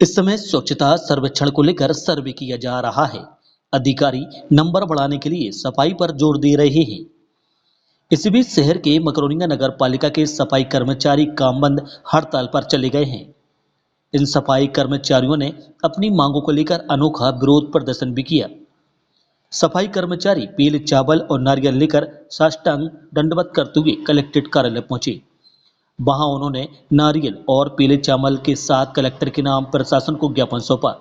इस समय स्वच्छता सर्वेक्षण को लेकर सर्वे किया जा रहा है। अधिकारी नंबर बढ़ाने के लिए सफाई पर जोर दे रहे हैं। इसी बीच शहर के मकरोनिया नगर पालिका के सफाई कर्मचारी काम बंद हड़ताल पर चले गए हैं। इन सफाई कर्मचारियों ने अपनी मांगों को लेकर अनोखा विरोध प्रदर्शन भी किया। सफाई कर्मचारी पीले चावल और नारियल लेकर साष्टांग दंडवत करते हुए कलेक्ट्रेट कार्यालय पहुंचे। वहां उन्होंने नारियल और पीले चावल के साथ कलेक्टर के नाम प्रशासन को ज्ञापन सौंपा।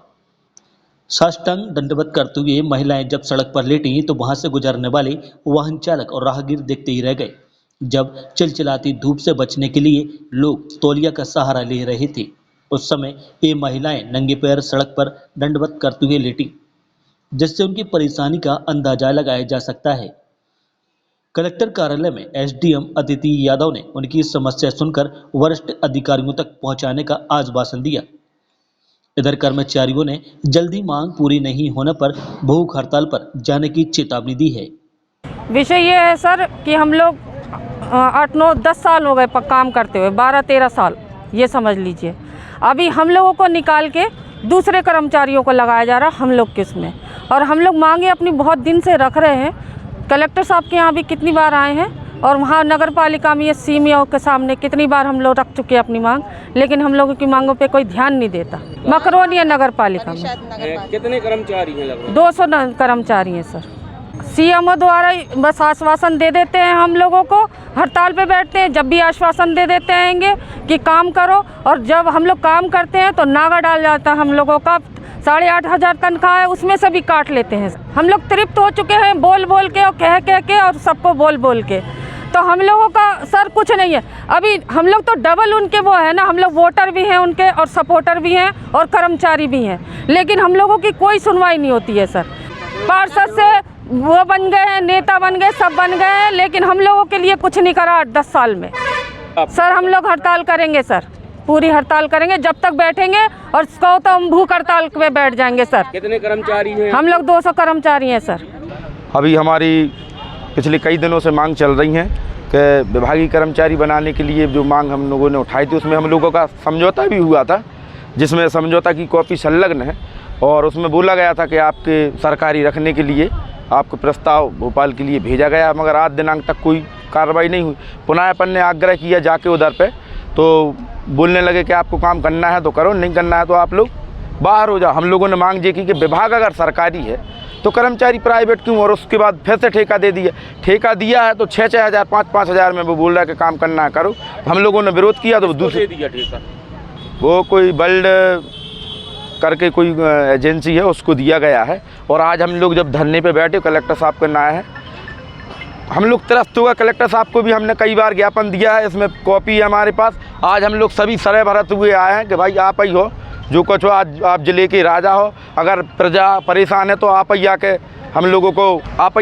साष्टांग दंडवत करते हुए महिलाएं जब सड़क पर लेटी तो वहां से गुजरने वाले वाहन चालक और राहगीर देखते ही रह गए। जब चिलचिलाती धूप से बचने के लिए लोग तौलिया का सहारा ले रहे थे, उस समय ये महिलाएं नंगे पैर सड़क पर दंडवत करते हुए लेटी, जिससे उनकी परेशानी का अंदाजा लगाया जा सकता है। कलेक्टर कार्यालय में एसडीएम अदिति यादव ने उनकी समस्या सुनकर वरिष्ठ अधिकारियों तक पहुंचाने का आश्वासन दिया। इधर कर्मचारियों ने जल्दी मांग पूरी नहीं होने पर भूख हड़ताल पर जाने की चेतावनी दी है। विषय ये है सर कि हम लोग 8, 9, 10 साल हो गए काम करते हुए, 12, 13 साल ये समझ लीजिए। अभी हम लोगों को निकाल के दूसरे कर्मचारियों को लगाया जा रहा हम लोग किसमें, और हम लोग मांगे अपनी बहुत दिन से रख रहे हैं। कलेक्टर साहब के यहाँ भी कितनी बार आए हैं और वहाँ नगर पालिका में ये सीएमओ के सामने कितनी बार हम लोग रख चुके हैं अपनी मांग, लेकिन हम लोगों की मांगों पे कोई ध्यान नहीं देता। मकरोनिया नगर पालिका में कितने कर्मचारी हैं? लगभग 200 कर्मचारी हैं सर। सीएमओ द्वारा बस आश्वासन दे देते हैं, हम लोगों को हड़ताल पे बैठते हैं, जब भी आश्वासन दे देते हैं कि काम करो, और जब हम लोग काम करते हैं तो नागा डाल जाता है हम लोगों का। 8,500 तनख्वाह है, उसमें से भी काट लेते हैं। हम लोग तृप्त हो चुके हैं बोल बोल के और कह के और सबको बोल बोल के। तो हम लोगों का सर कुछ नहीं है। अभी हम लोग तो डबल उनके वो है ना, हम लोग वोटर भी हैं उनके और सपोर्टर भी हैं और कर्मचारी भी हैं, लेकिन हम लोगों की कोई सुनवाई नहीं होती है सर। पार्षद से वो बन गए हैं, नेता बन गए, सब बन गए हैं, लेकिन हम लोगों के लिए कुछ नहीं करा 8-10 साल में। सर हम लोग हड़ताल करेंगे सर, पूरी हड़ताल करेंगे, जब तक बैठेंगे और कहो तो हम भूख हड़ताल पे बैठ जाएंगे सर। कितने कर्मचारी हैं? हम लोग 200 कर्मचारी हैं सर। अभी हमारी पिछले कई दिनों से मांग चल रही हैं कि विभागीय कर्मचारी बनाने के लिए जो मांग हम लोगों ने उठाई थी, उसमें हम लोगों का समझौता भी हुआ था, जिसमें समझौता की कॉपी संलग्न है, और उसमें बोला गया था कि आपके सरकारी रखने के लिए आपको प्रस्ताव भोपाल के लिए भेजा गया, मगर आज दिनांक तक कोई कार्रवाई नहीं हुई। पुनः अपन ने आग्रह किया जाके उधर पे, तो बोलने लगे कि आपको काम करना है तो करो, नहीं करना है तो आप लोग बाहर हो जाओ। हम लोगों ने मांग ये की कि विभाग अगर सरकारी है तो कर्मचारी प्राइवेट क्यों, और उसके बाद फिर से ठेका दे दिया। ठेका दिया है तो 6-6 हज़ार 5-5 हज़ार में वो बोल रहा है कि काम करना है करो। हम लोगों ने विरोध किया तो दूसरे दिया ठेका, वो कोई वर्ल्ड करके कोई एजेंसी है उसको दिया गया है। और आज हम लोग जब धरने पे बैठे, कलेक्टर साहब का नाम है, हम लोग त्रस्त हुआ। कलेक्टर साहब को भी हमने कई बार ज्ञापन दिया है, इसमें कॉपी है हमारे पास। आज हम लोग सभी सरे भरत हुए आए हैं कि भाई आप ही हो जो कुछ हो, आज आप जिले के राजा हो, अगर प्रजा परेशान है तो आप ही आके हम लोगों को आप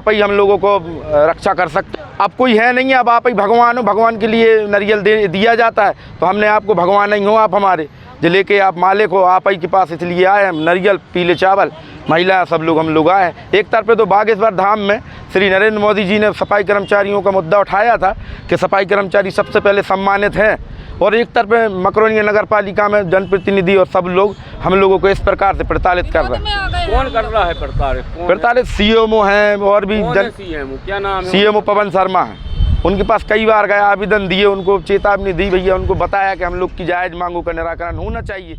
ही हम लोगों को रक्षा कर सकते। अब कोई है नहीं है, अब आप ही भगवान हो, भगवान के लिए नारियल दिया जाता है, तो हमने आपको भगवान नहीं हो, आप हमारे जिले के आप मालिक हो, आप ही के पास इसलिए आए हैं। नारियल पीले चावल महिला सब लोग हम लोग आए हैं। एक तरफ पे तो बागेश्वर धाम में श्री नरेंद्र मोदी जी ने सफाई कर्मचारियों का मुद्दा उठाया था कि सफाई कर्मचारी सबसे पहले सम्मानित हैं, और एक तरफ मकरोनिया नगर पालिका में जनप्रतिनिधि और सब लोग हम लोगों को इस प्रकार से प्रताड़ित कर रहे हैं। कौन कर रहा है प्रताड़ित? सीएमओ हैं और भी सीएमओ क्या नाम है? सीएमओ पवन शर्मा है। उनके पास कई बार गया, आवेदन दिए, उनको चेतावनी दी, भैया उनको बताया कि हम लोग की जायज़ मांगों का निराकरण होना चाहिए।